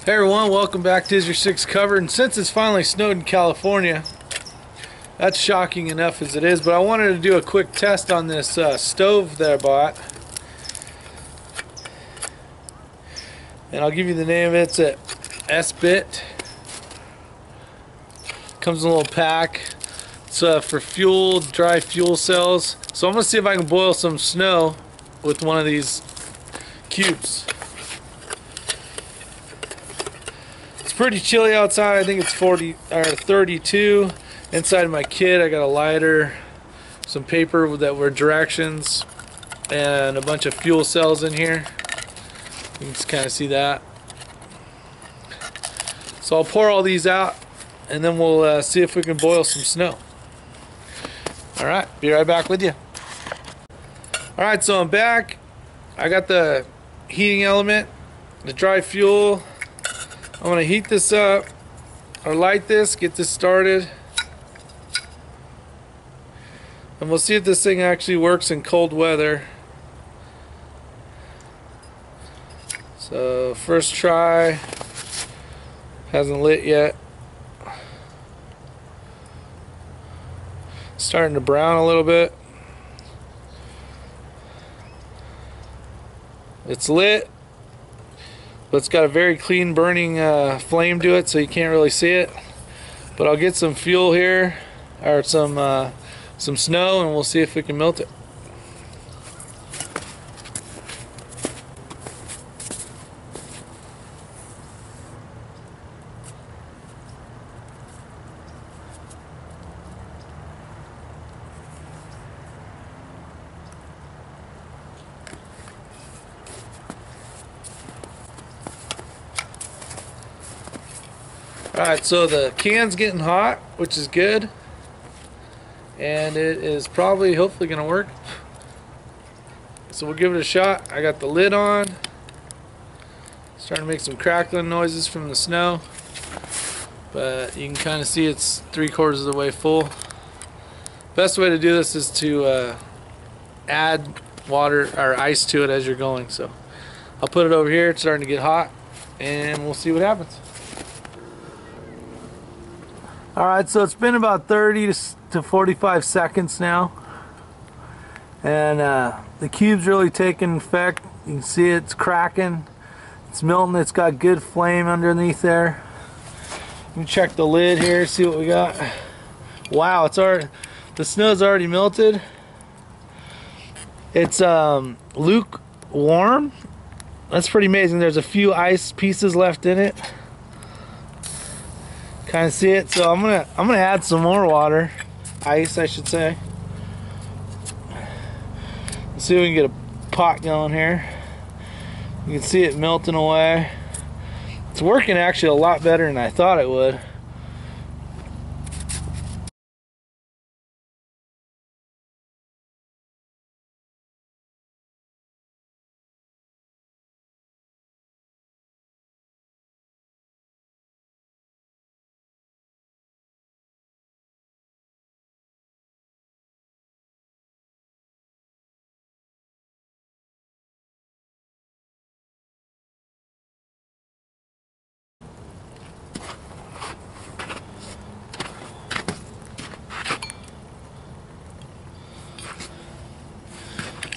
Hey everyone, welcome back to Is Your Six Covered. And since it's finally snowed in California, that's shocking enough as it is, but I wanted to do a quick test on this stove that I bought. And I'll give you the name of it. It's at Esbit. Comes in a little pack. It's for fuel, dry fuel cells. So I'm going to see if I can boil some snow with one of these cubes. It's pretty chilly outside. I think it's 40 or 32. Inside my kit I got a lighter, some paper that were directions, and a bunch of fuel cells in here. You can just kind of see that. So I'll pour all these out and then we'll see if we can boil some snow. Alright, be right back with you. Alright, so I'm back. I got the heating element, the dry fuel. I'm going to heat this up, or light this, get this started. And we'll see if this thing actually works in cold weather. So, first try. Hasn't lit yet. Starting to brown a little bit. It's lit, but it's got a very clean burning flame to it, so you can't really see it. But I'll get some fuel here, or some snow, and we'll see if we can melt it. Alright, so the can's getting hot, which is good. And it is probably, hopefully, going to work. So we'll give it a shot. I got the lid on. Starting to make some crackling noises from the snow. But you can kind of see it's 3/4 of the way full. Best way to do this is to add water or ice to it as you're going. So I'll put it over here. It's starting to get hot. And we'll see what happens. Alright, so it's been about 30 to 45 seconds now, and the cube's really taking effect. You can see it's cracking, it's melting, it's got good flame underneath there. Let me check the lid here, see what we got. Wow, it's already, the snow's already melted. It's lukewarm. That's pretty amazing. There's a few ice pieces left in it. Kind of see it, so I'm gonna add some more water, ice I should say. Let's see if we can get a pot going here. You can see it melting away. It's working actually a lot better than I thought it would.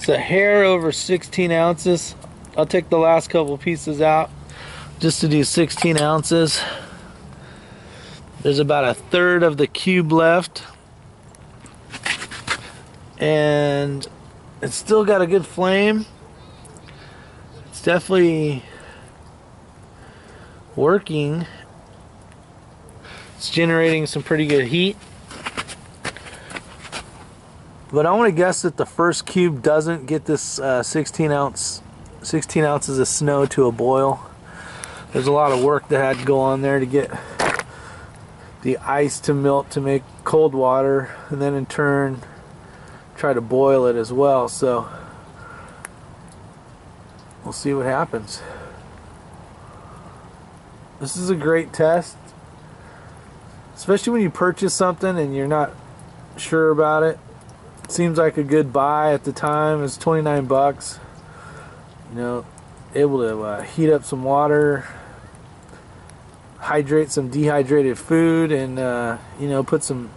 It's a hair over 16 ounces. I'll take the last couple pieces out just to do 16 ounces. There's about 1/3 of the cube left, and it's still got a good flame. It's definitely working. It's generating some pretty good heat. But I want to guess that the first cube doesn't get this 16 ounces of snow to a boil. There's a lot of work that had to go on there to get the ice to melt to make cold water, and then in turn try to boil it as well. So we'll see what happens. This is a great test, especially when you purchase something and you're not sure about it. Seems like a good buy at the time. It's 29 bucks. You know, able to heat up some water, hydrate some dehydrated food, and you know, put some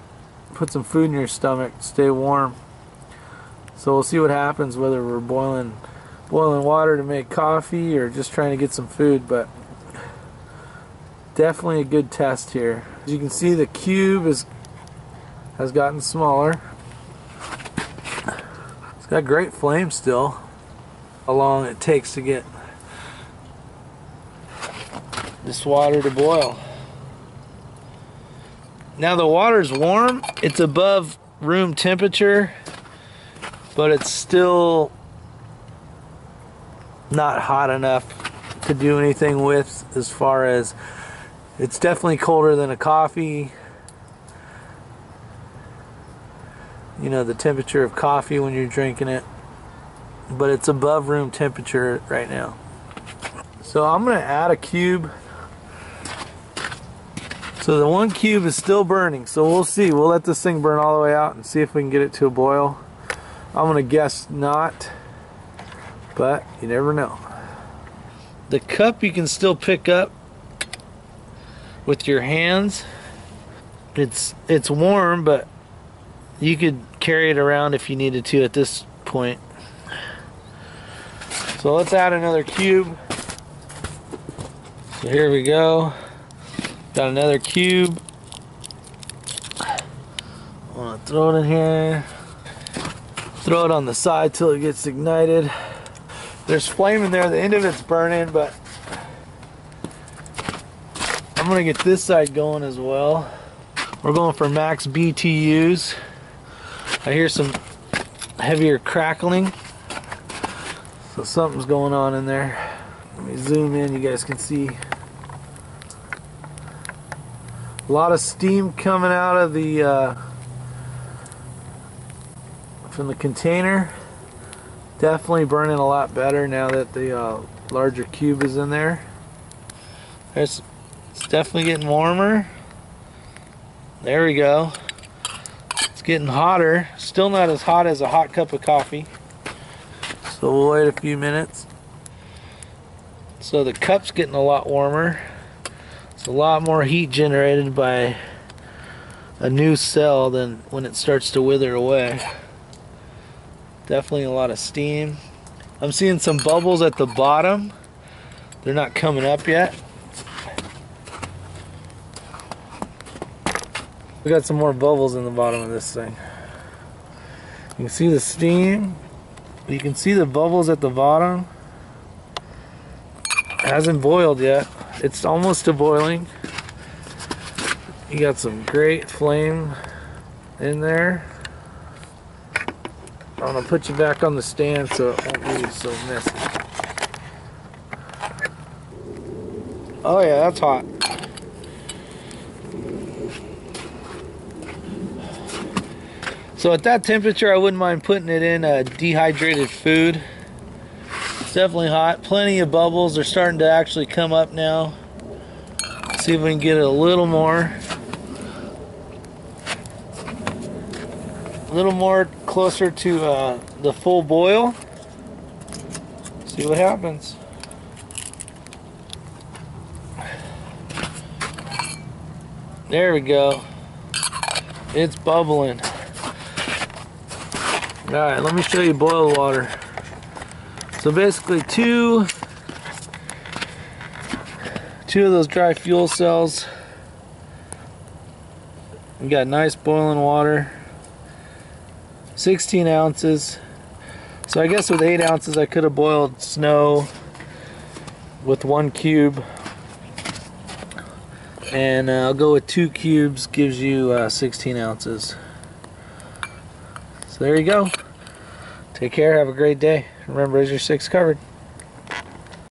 food in your stomach, stay warm. So we'll see what happens, whether we're boiling water to make coffee or just trying to get some food. But definitely a good test here. As you can see, the cube has gotten smaller. It's got great flame still. How long it takes to get this water to boil. Now the water's warm. It's above room temperature, but it's still not hot enough to do anything with, as far as it's definitely colder than a coffee. You know, the temperature of coffee when you're drinking it, but it's above room temperature right now. So I'm gonna add a cube. So the one cube is still burning, so we'll see. We'll let this thing burn all the way out and see if we can get it to a boil. I'm gonna guess not, but you never know. The cup you can still pick up with your hands. It's warm, but you could carry it around if you needed to at this point. So let's add another cube. So here we go. Got another cube. I want to throw it in here. Throw it on the side till it gets ignited. There's flame in there. The end of it's burning, but I'm gonna get this side going as well. We're going for max BTUs. I hear some heavier crackling, so something's going on in there. Let me zoom in. You guys can see a lot of steam coming out of the from the container. Definitely burning a lot better now that the larger cube is in there. It's definitely getting warmer. There we go. It's getting hotter. Still not as hot as a hot cup of coffee. So we'll wait a few minutes. So the cup's getting a lot warmer. It's a lot more heat generated by a new cell than when it starts to wither away. Definitely a lot of steam. I'm seeing some bubbles at the bottom. They're not coming up yet. We got some more bubbles in the bottom of this thing. You can see the steam. You can see the bubbles at the bottom. It hasn't boiled yet. It's almost to boiling. You got some great flame in there. I'm gonna put you back on the stand so it won't be so messy. Oh yeah, that's hot. So at that temperature, I wouldn't mind putting it in dehydrated food. It's definitely hot. Plenty of bubbles. They're starting to actually come up now. See if we can get it a little more. A little more closer to the full boil. See what happens. There we go. It's bubbling. Alright, let me show you boiled water. So basically two of those dry fuel cells. We got nice boiling water. 16 ounces. So I guess with 8 ounces I could have boiled snow with 1 cube. And I'll go with 2 cubes, gives you 16 ounces. So there you go. Take care, have a great day. Remember, is your 6 covered?